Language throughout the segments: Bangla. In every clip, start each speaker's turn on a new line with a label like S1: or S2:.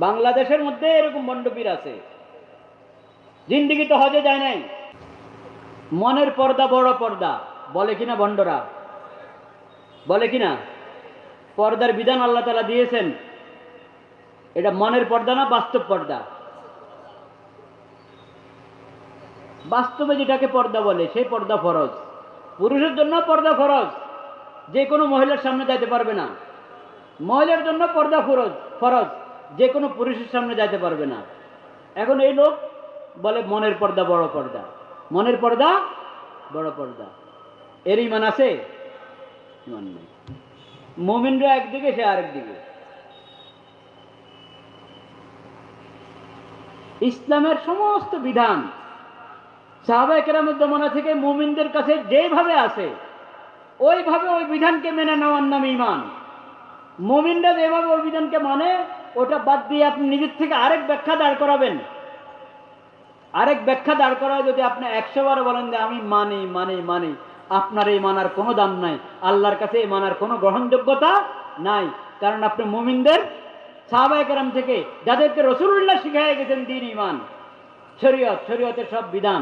S1: বাংলাদেশের মধ্যে এরকম বন্ডপীর আছে, জিন্দিগি তো হজে যায় নাই। মনের পর্দা বড় পর্দা বলে কিনা বন্ডরা, বলে কিনা? পর্দার বিধান আল্লাহ তাআলা দিয়েছেন, এটা মনের পর্দা না বাস্তব পর্দা? বাস্তবে যেটাকে পর্দা বলে সেই পর্দা ফরজ। পুরুষের জন্য পর্দা ফরজ, যে কোনো মহিলার সামনে যাইতে পারবে না। মহিলার জন্য পর্দা ফরজ ফরজ, যে কোনো পুরুষের সামনে যাইতে পারবে না। এখন এই লোক বলে মনের পর্দা বড় পর্দা, মনের পর্দা বড় পর্দা। এর ইমান আছে? ইমান নেই। মুমিনরা একদিকে, সে আরেকদিকে। ইসলামের সমস্ত বিধান সাহাবায়ে কেরামের জমানা থেকে মুমিনদের কাছে যেভাবে আছে ওইভাবে ওই বিধানকে মেনে নেওয়ার নাম ঈমান। মুমিনরা যেভাবে ওই বিধানকে মানে, ওটা বাদ দিয়ে আপনি নিজের থেকে আরেক ব্যাখ্যা দাঁড় করাবেন, আরেক ব্যাখ্যা দাঁড় করায় যদি আপনি 100 বার বলেন যে আমি মানি মানি মানি, আপনার এই মানার কোনো দাম নাই, আল্লাহর কাছে এই মানার কোনো গ্রহণযোগ্যতা নাই। কারণ আপনি মুমিনদের সাহাবায়ে কেরাম থেকে যাদেরকে রাসূলুল্লাহ শিখাইয়া গেছেন দ্বীন ঈমান শরীয়ত, শরীয়তের সব বিধান,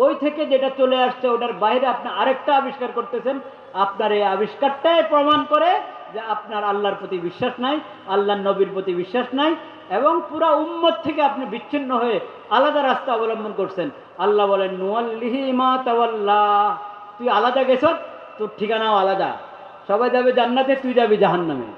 S1: ওই থেকে যেটা চলে আসছে ওটার বাইরে আপনি আরেকটা আবিষ্কার করতেছেন। আপনার এই আবিষ্কারটাই প্রমাণ করে যে আপনার আল্লাহর প্রতি বিশ্বাস নাই, আল্লাহর নবীর প্রতি বিশ্বাস নাই, এবং পুরা উম্মত থেকে আপনি বিচ্ছিন্ন হয়ে আলাদা রাস্তা অবলম্বন করছেন। আল্লাহ বলেন নুওয়াল্লিহি মা তাওয়াল্লা, তুই আলাদা গেছ, তোর ঠিকানাও আলাদা। সবাই যাবে জান্নাতে, তুই যাবি জাহান্নামে।